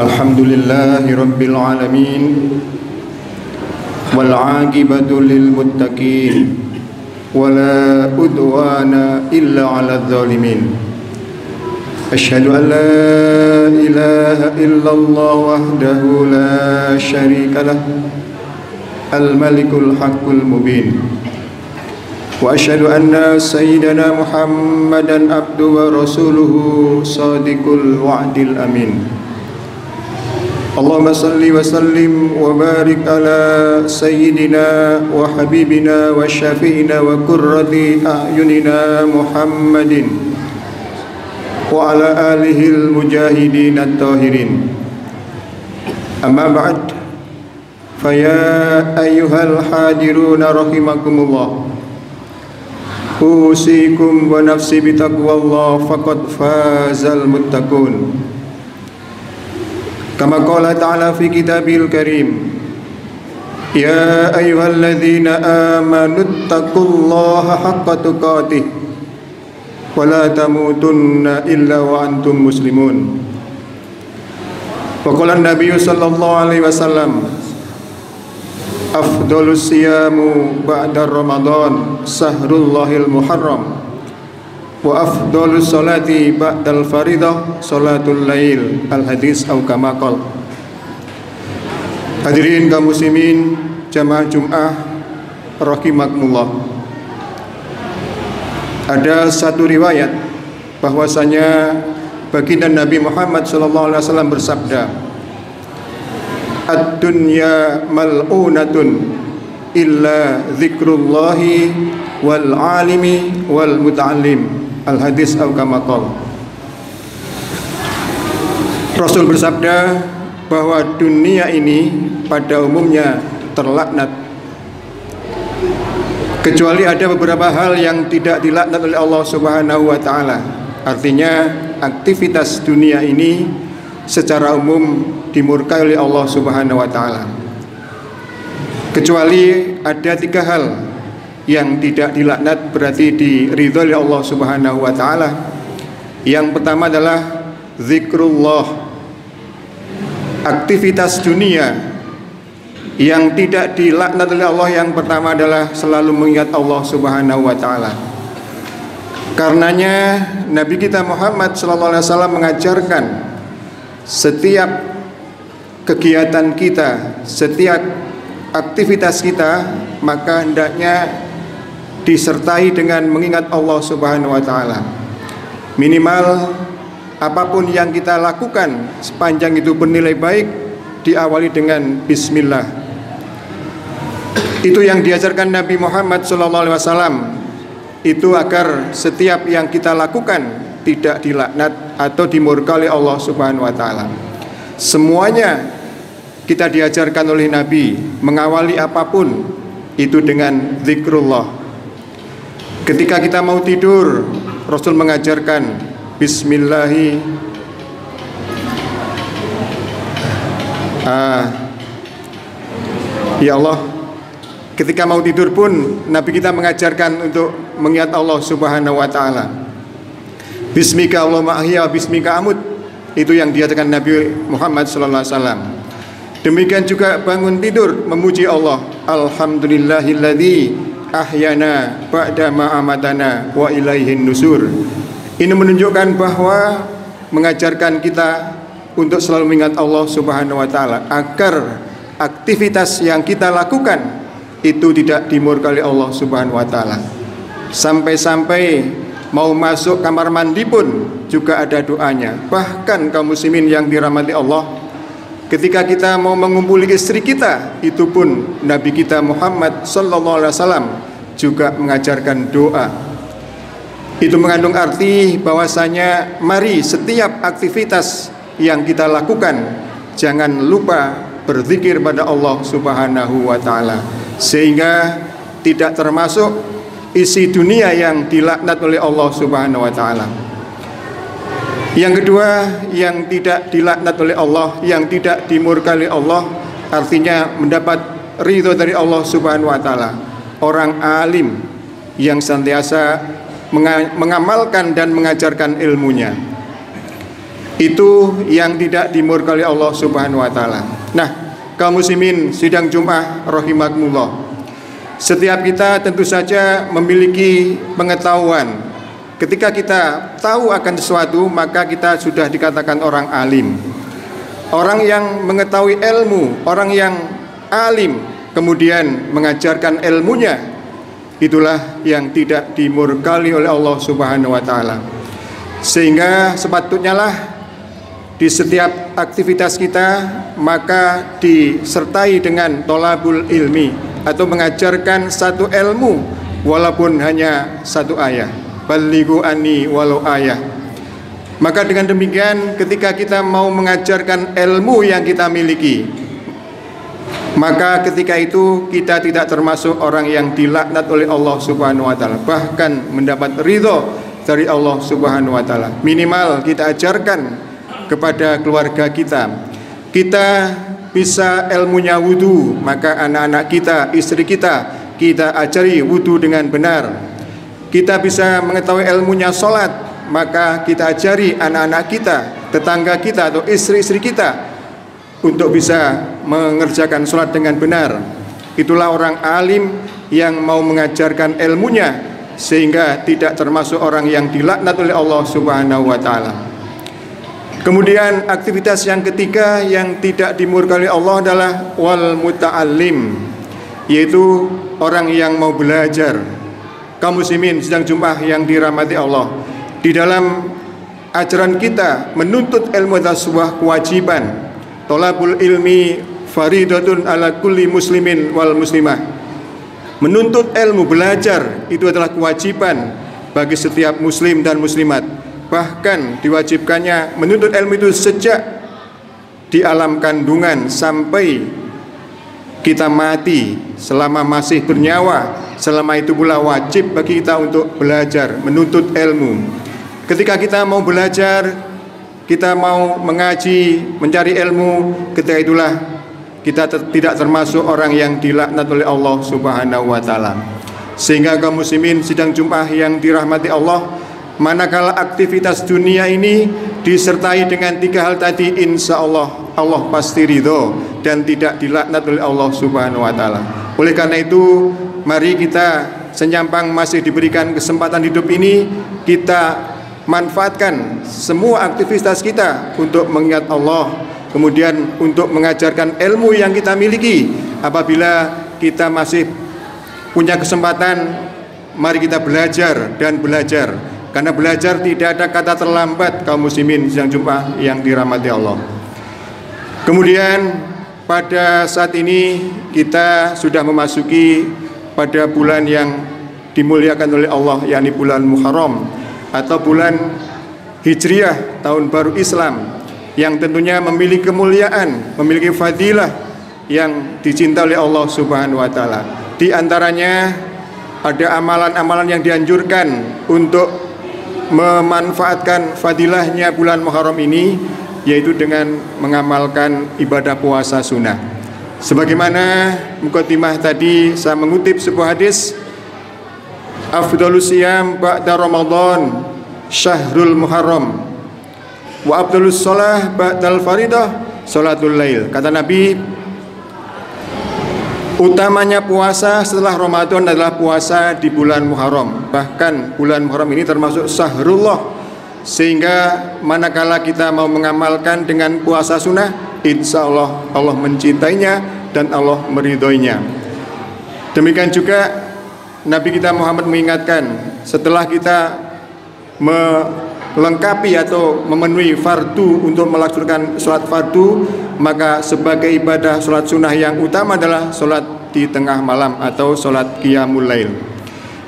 Alhamdulillahi Rabbil Alamin, wal aqibatu lil muttaqin, wala udwana illa 'alal zalimin. Asyhadu an la ilaha illallah wahdahu la syarika lah, al-malikul haqqul mubin. Wa asyhadu anna sayyidana Muhammadan abduhu wa rasuluhu sadiqul wa'dil amin. Allahumma salli wa sallim wa barik ala sayyidina wa habibina wa syafi'ina wa qurrati a'yunina Muhammadin wa ala alihi al-mujahidin at-tahirin. Amma ba'd, faya ayyuhal hadiruna rahimakumullah, usikum wa nafsi bitaqwallah faqad fazal muttaqun. Kama qala ta'ala fi kitabil karim, ya ayyuhalladzina amanu taqullaha haqqa tuqatih wa la tamutunna illa wa antum muslimun. Wa qala an-nabiyyu sallallahu alaihi wasallam, afdhalus siyamu ba'da ramadan sahrullahil muharram, wa afdhalus salati ba'dal faridah salatul lail. Al-hadis au kama qala. Hadirin kaum muslimin jamaah Jumat rahimakumullah. Ada satu riwayat bahwasanya baginda Nabi Muhammad sallallahu alaihi wasallam bersabda, ad-dunya mal'unatun illa dzikrullahi wal alimi wal muta'allim. Al-hadis au kama qala. Rasul bersabda bahwa dunia ini pada umumnya terlaknat, kecuali ada beberapa hal yang tidak dilaknat oleh Allah Subhanahu wa taala. Artinya aktivitas dunia ini secara umum dimurkai oleh Allah Subhanahu wa taala, kecuali ada tiga hal yang tidak dilaknat, berarti diridhoi oleh Allah Subhanahu wa taala. Yang pertama adalah zikrullah, aktivitas dunia yang tidak dilaknat oleh Allah. Yang pertama adalah selalu mengingat Allah Subhanahu wa taala. Karenanya Nabi kita Muhammad sallallahu alaihi wasallam mengajarkan setiap kegiatan kita, setiap aktivitas kita, maka hendaknya disertai dengan mengingat Allah Subhanahu wa taala. Minimal apapun yang kita lakukan sepanjang itu bernilai baik, diawali dengan bismillah. Itu yang diajarkan Nabi Muhammad SAW, itu agar setiap yang kita lakukan tidak dilaknat atau dimurkai oleh Allah Subhanahu wa taala. Semuanya kita diajarkan oleh Nabi, mengawali apapun itu dengan zikrullah. Ketika kita mau tidur, Rasul mengajarkan bismillahi. Ya Allah, ketika mau tidur pun Nabi kita mengajarkan untuk mengingat Allah Subhanahu wa taala. Bismika Allahumma ahya wa bismika amut. Itu yang diajarkan Nabi Muhammad sallallahu alaihi wasallam. Demikian juga bangun tidur memuji Allah, alhamdulillahilladzi ahyana ba'da ma amatana wa ilaihin nusur. Ini menunjukkan bahwa mengajarkan kita untuk selalu mengingat Allah Subhanahu wa taala, agar aktivitas yang kita lakukan itu tidak dimurkai oleh Allah Subhanahu wa taala. Sampai-sampai mau masuk kamar mandi pun juga ada doanya. Bahkan kaum muslimin yang dirahmati Allah, ketika kita mau mengumpuli istri kita, itu pun Nabi kita Muhammad sallallahu alaihi wasallam juga mengajarkan doa. Itu mengandung arti bahwasanya mari setiap aktivitas yang kita lakukan jangan lupa berzikir pada Allah Subhanahu wa taala, sehingga tidak termasuk isi dunia yang dilaknat oleh Allah Subhanahu wa taala. Yang kedua, yang tidak dilaknat oleh Allah, yang tidak dimurkai oleh Allah, artinya mendapat ridho dari Allah Subhanahu wa taala. Orang alim yang senantiasa mengamalkan dan mengajarkan ilmunya. Itu yang tidak dimurkai Allah Subhanahu wa taala. Nah, kaum muslimin sidang Jumat rahimakumullah. Setiap kita tentu saja memiliki pengetahuan. Ketika kita tahu akan sesuatu, maka kita sudah dikatakan orang alim. Orang yang mengetahui ilmu, orang yang alim, kemudian mengajarkan ilmunya, itulah yang tidak dimurkai oleh Allah Subhanahu wa taala. Sehingga sepatutnya lah di setiap aktivitas kita maka disertai dengan tolabul ilmi, atau mengajarkan satu ilmu walaupun hanya satu ayat. Balighu anni walau ayah. Maka dengan demikian ketika kita mau mengajarkan ilmu yang kita miliki, maka ketika itu kita tidak termasuk orang yang dilaknat oleh Allah Subhanahu wa taala, bahkan mendapat ridho dari Allah Subhanahu wa taala. Minimal kita ajarkan kepada keluarga kita. Kita bisa ilmunya wudu, maka anak-anak kita, istri kita ajari wudu dengan benar. Kita bisa mengetahui ilmunya sholat, maka kita ajari anak-anak kita, tetangga kita atau istri-istri kita untuk bisa mengerjakan sholat dengan benar. Itulah orang alim yang mau mengajarkan ilmunya, sehingga tidak termasuk orang yang dilaknat oleh Allah Subhanahu wa taala. Kemudian aktivitas yang ketiga yang tidak dimurkai Allah adalah wal muta'allim, yaitu orang yang mau belajar. Kaum muslimin sidang Jumat yang dirahmati Allah, di dalam ajaran kita menuntut ilmu adalah sebuah kewajiban. Tolabul ilmi faridatun ala kulli muslimin wal muslimah. Menuntut ilmu, belajar itu adalah kewajiban bagi setiap muslim dan muslimat. Bahkan diwajibkannya menuntut ilmu itu sejak di alam kandungan sampai kita mati. Selama masih bernyawa, selama itu pula wajib bagi kita untuk belajar, menuntut ilmu. Ketika kita mau belajar, kita mau mengaji, mencari ilmu, ketika itulah kita tidak termasuk orang yang dilaknat oleh Allah Subhanahu wa taala. Sehingga kaum muslimin sidang Jumat yang dirahmati Allah, manakala aktivitas dunia ini disertai dengan tiga hal tadi, insya Allah Allah pasti ridho dan tidak dilaknat oleh Allah Subhanahu wa taala. Oleh karena itu, mari kita senyampang masih diberikan kesempatan hidup ini, kita manfaatkan semua aktivitas kita untuk mengingat Allah, kemudian untuk mengajarkan ilmu yang kita miliki. Apabila kita masih punya kesempatan, mari kita belajar dan belajar. Karena belajar tidak ada kata terlambat, kaum muslimin sidang Jumat yang dirahmati Allah. Kemudian pada saat ini kita sudah memasuki pada bulan yang dimuliakan oleh Allah, yakni bulan Muharram atau bulan Hijriah, tahun baru Islam, yang tentunya memiliki kemuliaan, memiliki fadilah yang dicintai oleh Allah Subhanahu wa taala. Di antaranya ada amalan-amalan yang dianjurkan untuk memanfaatkan fadilahnya bulan Muharram ini, yaitu dengan mengamalkan ibadah puasa sunnah. Sebagaimana mukadimah tadi saya mengutip sebuah hadis, afdhalus siyam ba'da Ramadan syahrul Muharram wa afdhalus shalah ba'dal faridah sholatul lail. Kata Nabi, utamanya puasa setelah Ramadan adalah puasa di bulan Muharram. Bahkan bulan Muharram ini termasuk syahrullah, sehingga manakala kita mau mengamalkan dengan puasa sunnah, insya Allah Allah mencintainya dan Allah meridhoinya. Demikian juga Nabi kita Muhammad mengingatkan, setelah kita melengkapi atau memenuhi fardu untuk melaksanakan sholat fardu, maka sebagai ibadah sholat sunnah yang utama adalah sholat di tengah malam atau sholat qiyamul lail.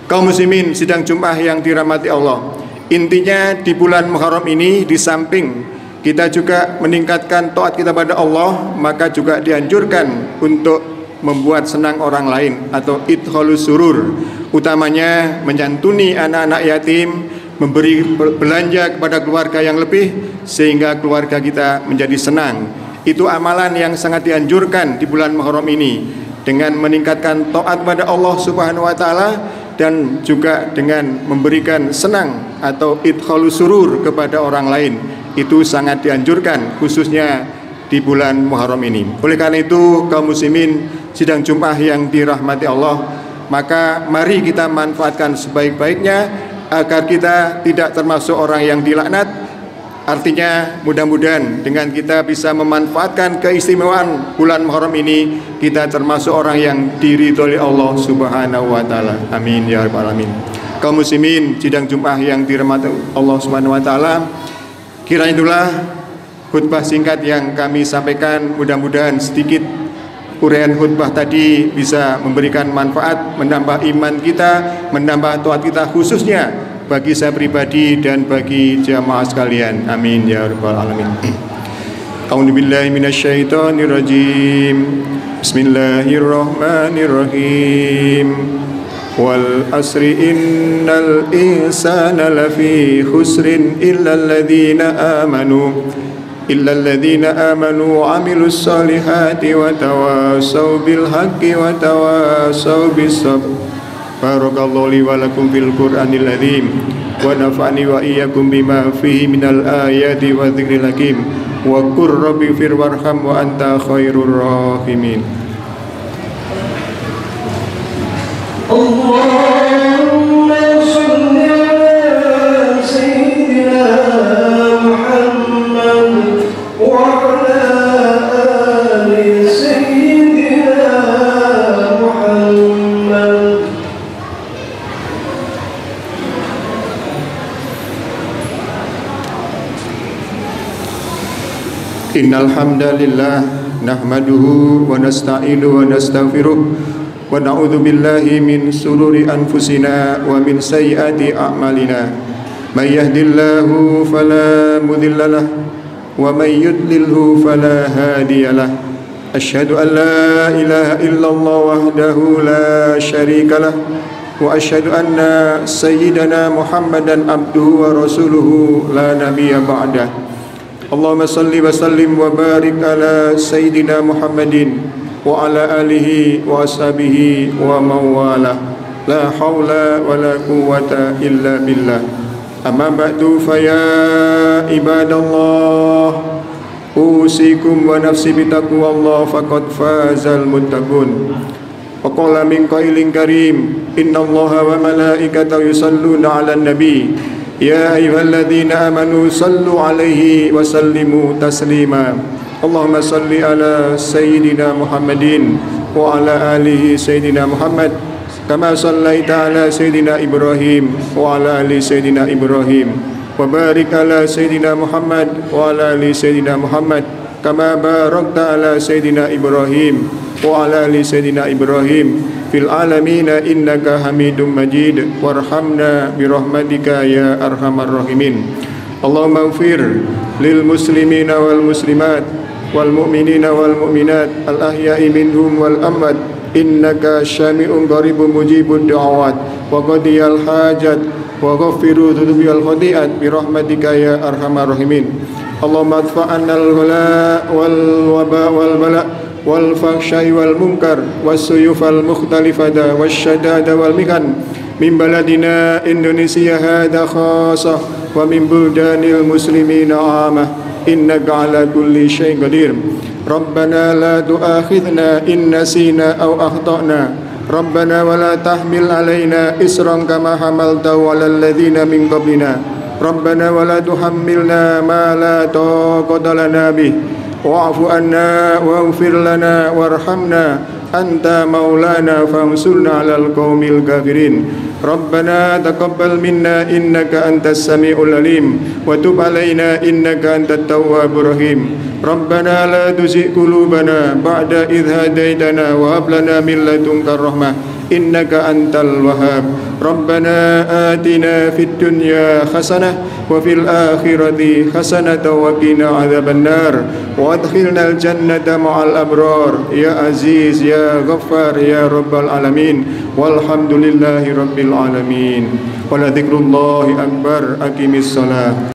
Kaum muslimin sidang Jumat yang dirahmati Allah, intinya di bulan Muharram ini, di samping kita juga meningkatkan taat kita pada Allah, maka juga dianjurkan untuk membuat senang orang lain atau idkhalus surur, utamanya menyantuni anak-anak yatim, memberi belanja kepada keluarga yang lebih sehingga keluarga kita menjadi senang. Itu amalan yang sangat dianjurkan di bulan Muharram ini, dengan meningkatkan taat pada Allah Subhanahu wa taala dan juga dengan memberikan senang atau idkhalus surur kepada orang lain. itu sangat dianjurkan, khususnya di bulan Muharram ini. Oleh karena itu, kaum muslimin sidang Jumat yang dirahmati Allah, maka mari kita manfaatkan sebaik-baiknya agar kita tidak termasuk orang yang dilaknat. Artinya mudah-mudahan dengan kita bisa memanfaatkan keistimewaan bulan Muharram ini, kita termasuk orang yang diridhoi Allah Subhanahu wa taala. Amin ya rabbal alamin. Kaum muslimin sidang Jumat yang dirahmati Allah Subhanahu wa taala, kiranya itulah khutbah singkat yang kami sampaikan. Mudah-mudahan sedikit uraian khutbah tadi bisa memberikan manfaat, menambah iman kita, menambah taat kita, khususnya bagi saya pribadi dan bagi jamaah sekalian. Amin ya rabbal alamin. A'udzubillahi minasyaitonirrajim. Bismillahirrahmanirrahim. Wal asri innal insana lafi khusrin illa alladhina amanu wa amilus solihati wa tawasaw bil haqqi wa tawasaw bis sabr. Barakallahu li wa lakum fil Qur'anil azim wa nafa'ani wa iyyakum bima fihi minal ayati wa dzikril hakim wa qur rabbi fir warham wa anta khairur rahimin. Allahumma shalli ala sayyidina Muhammad wa ala ali sayyidina Muhammad. Innal hamdalillah nahmaduhu wa nasta'inuhu wa nastaghfiruh wa na'udzu billahi min sururi anfusina wa min sayyiati a'malina. May yahdihillahu fala mudilla lahu wa may yudlilhu fala hadiya lahu. Asyhadu an la ilaha illallah wahdahu la syarika lahu wa asyhadu anna sayyidana Muhammadan abduhu wa rasuluhu la nabiyya ba'dah. Allahumma salli wa sallim wa barik ala sayyidina Muhammadin wa ala alihi wa ashabihi wa mawala. La hawla wa la quwwata illa billah. Amma ba'du fa ya ibadallah, usikum wa nafsi bitaqwallah faqad fazal muttaqun. Wa qala min qailin karim, innallaha wa malaikatahu yusalluna 'alan nabi ya ayyuhalladzina amanu sallu 'alaihi wa sallimu taslima. Allahumma salli ala sayyidina Muhammadin wa ala alihi sayyidina Muhammad kama sallaita ala sayyidina Ibrahim wa ala ali sayyidina Ibrahim wa barik ala sayyidina Muhammad wa ala ali sayyidina Muhammad kama barakta ala sayyidina Ibrahim wa ala ali sayyidina Ibrahim fil alamin innaka Hamidum Majid. Warhamna bi rahmatika ya arhamar rahimin. Allahumma ighfir lil muslimina wal muslimat wal mu'minina wal mu'minat al ahya'i minhum wal amwat innaka syami'un qaribun mujibud da'awat wa qadiyal hajat wa ghaffiru dhunubil khati'at bi rahmatika ya arhamar rahimin. Allahumma adfa'anna al-ghala wal waba wal bala wal fahsya'i wal munkar was suyufal mukhtalifata wasyadada wal mihan min baladina Indonesia hadha khasah wa min buldanil muslimina 'amah innaka ala kulli syai'in qadir. Rabbana la tu'akhidhna in nasina aw akhtana. Rabbana wa la tahmil alaina isran kama hamaltahu 'alal ladzina min qablina. Rabbana wa la tuhammilna ma la taqata lana bih. Wa'fu anna waghfir lana warhamna anta maulana fansurna 'alal qaumil kafirin. Rabbana taqabbal minna innaka antas samiul alim wa tub alaina innaka antat tawwabur rahim. Rabbana la tuzigh qulubana ba'da idh hadaitana wa hab lana min ladunka rahmah innaka antal wahhab. Rabbana atina fid dunya hasanah wa fil akhirati hasanah wa qina adzabannar wa adkhilnal jannata ma'al abrar ya aziz ya ghaffar ya rabbal alamin. Walhamdulillahi rabbil alamin. Wa la dzikrullahi akbar. Aqimis shalah.